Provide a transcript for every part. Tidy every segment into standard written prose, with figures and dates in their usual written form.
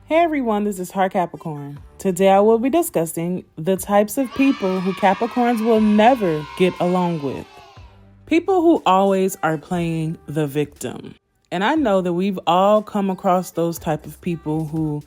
Hey everyone, this is Heart Capricorn. Today I will be discussing the types of people who Capricorns will never get along with. People who always are playing the victim. And I know that we've all come across those type of people who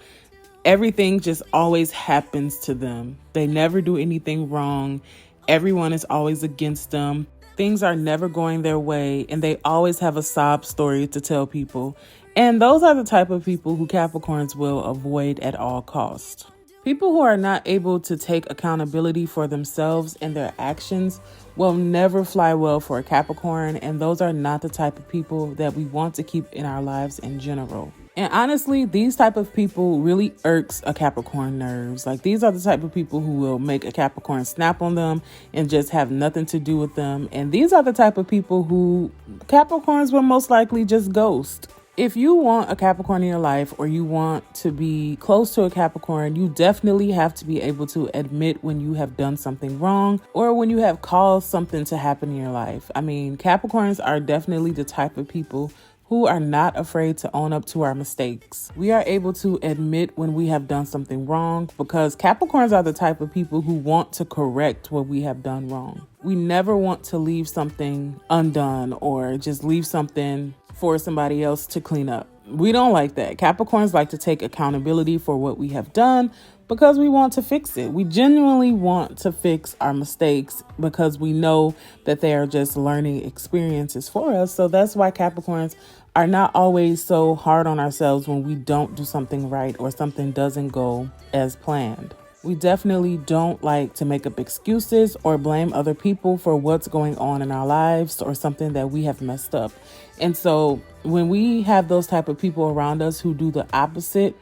everything just always happens to them. They never do anything wrong. Everyone is always against them. Things are never going their way, and they always have a sob story to tell people. And those are the type of people who Capricorns will avoid at all costs. People who are not able to take accountability for themselves and their actions will never fly well for a Capricorn, and those are not the type of people that we want to keep in our lives in general. And honestly, these type of people really irks a Capricorn nerves. Like, these are the type of people who will make a Capricorn snap on them and just have nothing to do with them. And these are the type of people who Capricorns will most likely just ghost. If you want a Capricorn in your life, or you want to be close to a Capricorn, you definitely have to be able to admit when you have done something wrong or when you have caused something to happen in your life. I mean, Capricorns are definitely the type of people who are not afraid to own up to our mistakes. We are able to admit when we have done something wrong because Capricorns are the type of people who want to correct what we have done wrong. We never want to leave something undone or just leave something for somebody else to clean up. We don't like that. Capricorns like to take accountability for what we have done because we want to fix it. We genuinely want to fix our mistakes because we know that they are just learning experiences for us. So that's why Capricorns are not always so hard on ourselves when we don't do something right or something doesn't go as planned. We definitely don't like to make up excuses or blame other people for what's going on in our lives or something that we have messed up. And so when we have those type of people around us who do the opposite,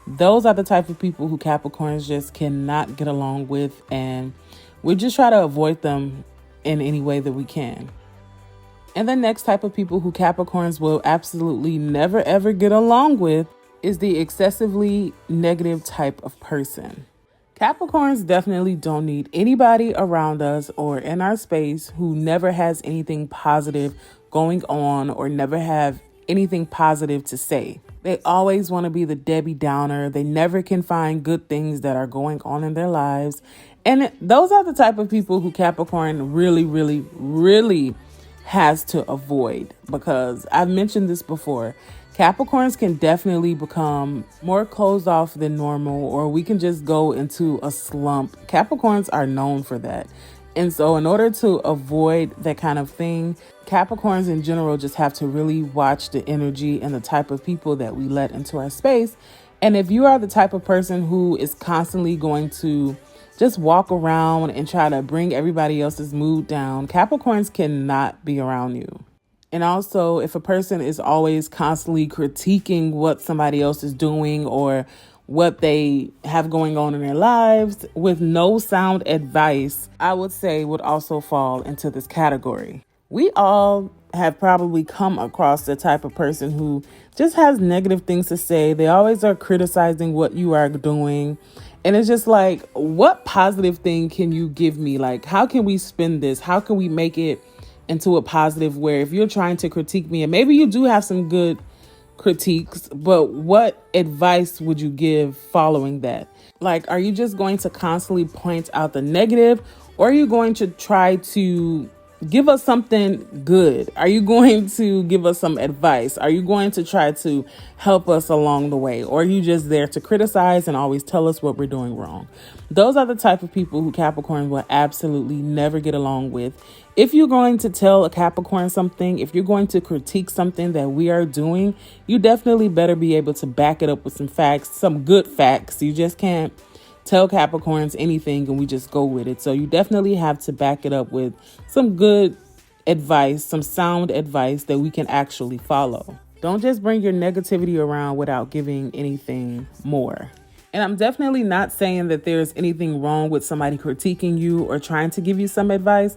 those are the type of people who Capricorns just cannot get along with, and we just try to avoid them in any way that we can. And the next type of people who Capricorns will absolutely never ever get along with is the excessively negative type of person. Capricorns definitely don't need anybody around us or in our space who never has anything positive going on or never have anything positive to say. They always want to be the Debbie Downer. They never can find good things that are going on in their lives. And those are the type of people who Capricorn really has to avoid, because I've mentioned this before. Capricorns can definitely become more closed off than normal, or we can just go into a slump. Capricorns are known for that. And so in order to avoid that kind of thing, Capricorns in general just have to really watch the energy and the type of people that we let into our space. And if you are the type of person who is constantly going to just walk around and try to bring everybody else's mood down, Capricorns cannot be around you. And also, if a person is always constantly critiquing what somebody else is doing or what they have going on in their lives with no sound advice, I would say would also fall into this category. We all have probably come across the type of person who just has negative things to say. They always are criticizing what you are doing. And it's just like, what positive thing can you give me? Like, how can we spin this? How can we make it into a positive, where if you're trying to critique me, and maybe you do have some good critiques, but what advice would you give following that? Like, are you just going to constantly point out the negative, or are you going to try to give us something good? Are you going to give us some advice? Are you going to try to help us along the way? Or are you just there to criticize and always tell us what we're doing wrong? Those are the type of people who Capricorn will absolutely never get along with. If you're going to tell a Capricorn something, if you're going to critique something that we are doing, you definitely better be able to back it up with some facts, some good facts. You just can't tell Capricorns anything and we just go with it. So you definitely have to back it up with some good advice, some sound advice that we can actually follow. Don't just bring your negativity around without giving anything more. And I'm definitely not saying that there's anything wrong with somebody critiquing you or trying to give you some advice,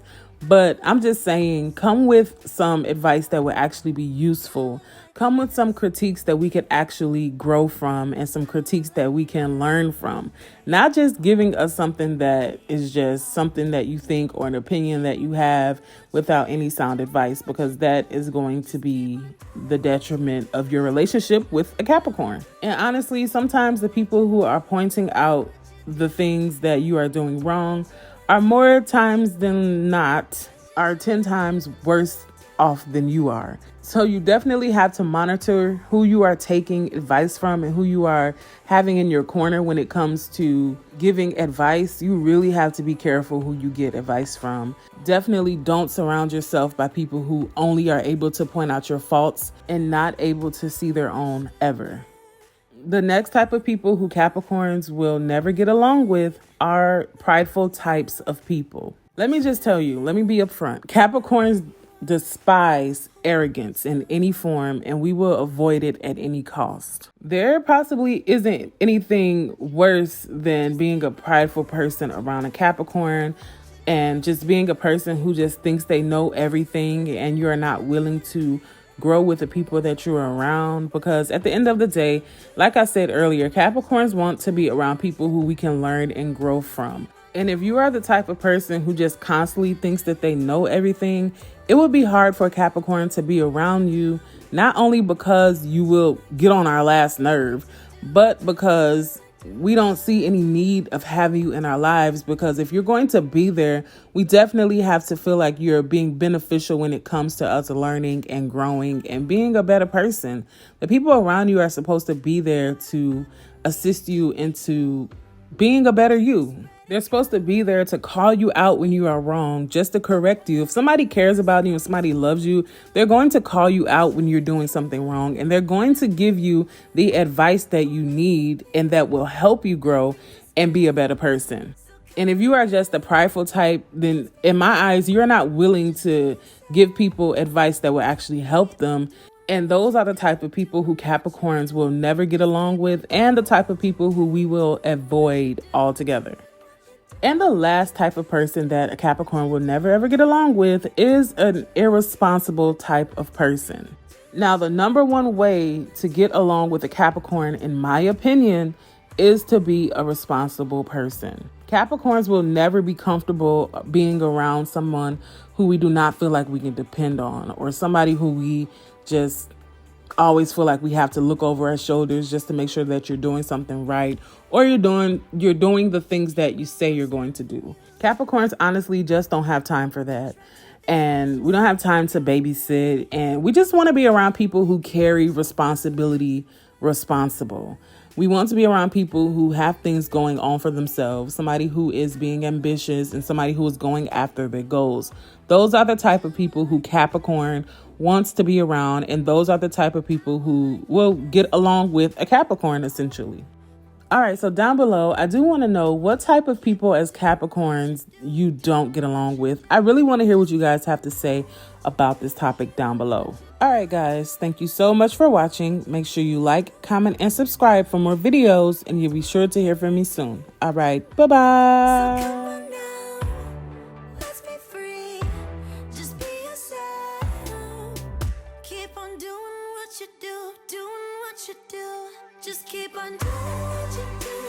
But I'm just saying, come with some advice that would actually be useful. Come with some critiques that we could actually grow from and some critiques that we can learn from. Not just giving us something that is just something that you think or an opinion that you have without any sound advice, because that is going to be the detriment of your relationship with a Capricorn. And honestly, sometimes the people who are pointing out the things that you are doing wrong are more times than not are 10 times worse off than you are. So you definitely have to monitor who you are taking advice from and who you are having in your corner when it comes to giving advice. You really have to be careful who you get advice from. Definitely don't surround yourself by people who only are able to point out your faults and not able to see their own ever. The next type of people who Capricorns will never get along with are prideful types of people. Let me just tell you, let me be upfront. Capricorns despise arrogance in any form, and we will avoid it at any cost. There possibly isn't anything worse than being a prideful person around a Capricorn and just being a person who just thinks they know everything and you are not willing to grow with the people that you're around. Because at the end of the day, like I said earlier, Capricorns want to be around people who we can learn and grow from. And if you are the type of person who just constantly thinks that they know everything, it would be hard for a Capricorn to be around you, not only because you will get on our last nerve, but because we don't see any need of having you in our lives. Because if you're going to be there, we definitely have to feel like you're being beneficial when it comes to us learning and growing and being a better person. The people around you are supposed to be there to assist you into being a better you. They're supposed to be there to call you out when you are wrong, just to correct you. If somebody cares about you and somebody loves you, they're going to call you out when you're doing something wrong, and they're going to give you the advice that you need and that will help you grow and be a better person. And if you are just a prideful type, then in my eyes, you're not willing to give people advice that will actually help them. And those are the type of people who Capricorns will never get along with, and the type of people who we will avoid altogether. And the last type of person that a Capricorn will never ever get along with is an irresponsible type of person. Now, the number one way to get along with a Capricorn, in my opinion, is to be a responsible person. Capricorns will never be comfortable being around someone who we do not feel like we can depend on, or somebody who we just always feel like we have to look over our shoulders just to make sure that you're doing something right, or you're doing the things that you say you're going to do. Capricorns honestly just don't have time for that. And we don't have time to babysit, and we just want to be around people who carry responsibility responsible. We want to be around people who have things going on for themselves, somebody who is being ambitious and somebody who is going after their goals. Those are the type of people who Capricorn wants to be around, and those are the type of people who will get along with a Capricorn, essentially. All right, so down below, I do want to know what type of people as Capricorns you don't get along with. I really want to hear what you guys have to say about this topic down below. All right, guys, thank you so much for watching. Make sure you like, comment, and subscribe for more videos, and you'll be sure to hear from me soon. All right, bye-bye. Just keep on doing what you do.